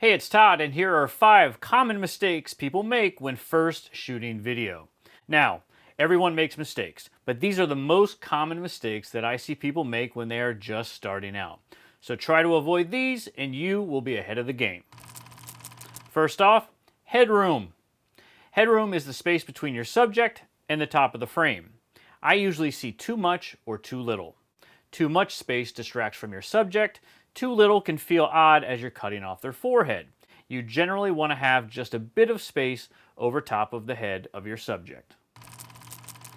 Hey, it's Todd, and here are 5 common mistakes people make when first shooting video. Now, everyone makes mistakes, but these are the most common mistakes that I see people make when they are just starting out. So try to avoid these, and you will be ahead of the game. First off, headroom. Headroom is the space between your subject and the top of the frame. I usually see too much or too little. Too much space distracts from your subject. Too little can feel odd as you're cutting off their forehead. You generally want to have just a bit of space over top of the head of your subject.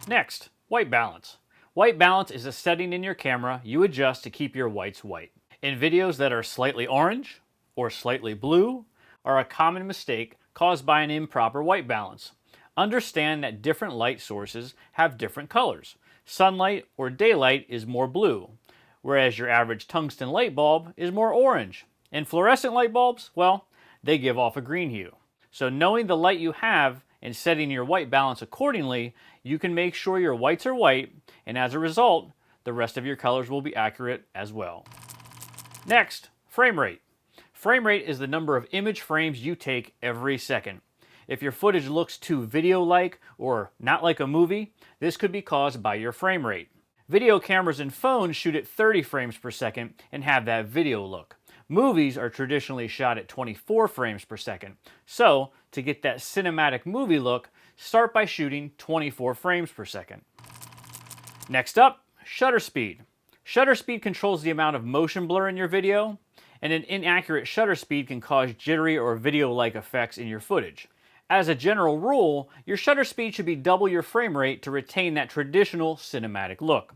Next, white balance. White balance is a setting in your camera you adjust to keep your whites white. In videos that are slightly orange or slightly blue are a common mistake caused by an improper white balance. Understand that different light sources have different colors. Sunlight or daylight is more blue, whereas your average tungsten light bulb is more orange. And fluorescent light bulbs, well, they give off a green hue. So knowing the light you have and setting your white balance accordingly, you can make sure your whites are white, and as a result, the rest of your colors will be accurate as well. Next, frame rate. Frame rate is the number of image frames you take every second. If your footage looks too video-like or not like a movie, this could be caused by your frame rate. Video cameras and phones shoot at 30 frames per second and have that video look. Movies are traditionally shot at 24 frames per second. So, to get that cinematic movie look, start by shooting 24 frames per second. Next up, shutter speed. Shutter speed controls the amount of motion blur in your video, and an inaccurate shutter speed can cause jittery or video-like effects in your footage. As a general rule, your shutter speed should be double your frame rate to retain that traditional cinematic look.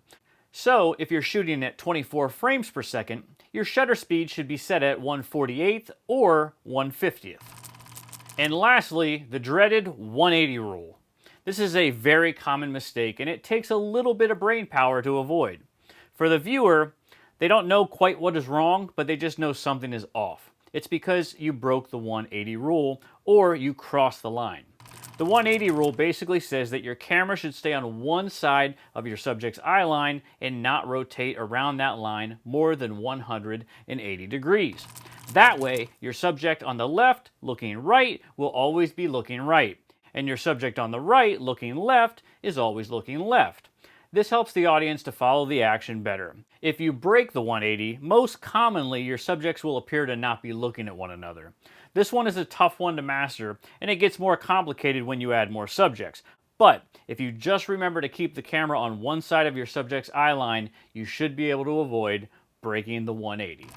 So, if you're shooting at 24 frames per second, your shutter speed should be set at 1/48th or 1/50th. And lastly, the dreaded 180 rule. This is a very common mistake, and it takes a little bit of brain power to avoid. For the viewer, they don't know quite what is wrong, but they just know something is off. It's because you broke the 180 rule or you crossed the line. The 180 rule basically says that your camera should stay on one side of your subject's eye line and not rotate around that line more than 180 degrees. That way, your subject on the left looking right will always be looking right, and your subject on the right looking left is always looking left. This helps the audience to follow the action better. If you break the 180, most commonly your subjects will appear to not be looking at one another. This one is a tough one to master, and it gets more complicated when you add more subjects. But if you just remember to keep the camera on one side of your subject's eye line, you should be able to avoid breaking the 180.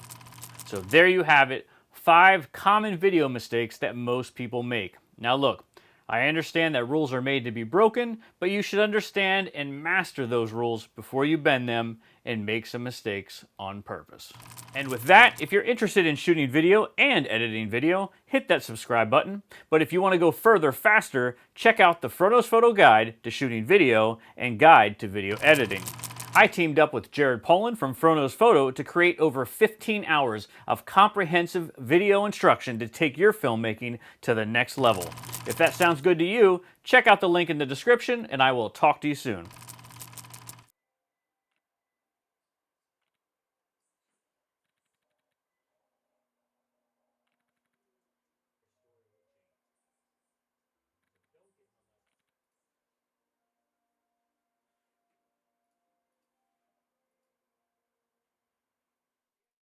So there you have it, 5 common video mistakes that most people make. Now look, I understand that rules are made to be broken, but you should understand and master those rules before you bend them and make some mistakes on purpose. And with that, if you're interested in shooting video and editing video, hit that subscribe button. But if you want to go further faster, check out the Frono's Photo Guide to Shooting Video and Guide to Video Editing. I teamed up with Jared Poland from Frono's Photo to create over 15 hours of comprehensive video instruction to take your filmmaking to the next level. If that sounds good to you, check out the link in the description, and I will talk to you soon.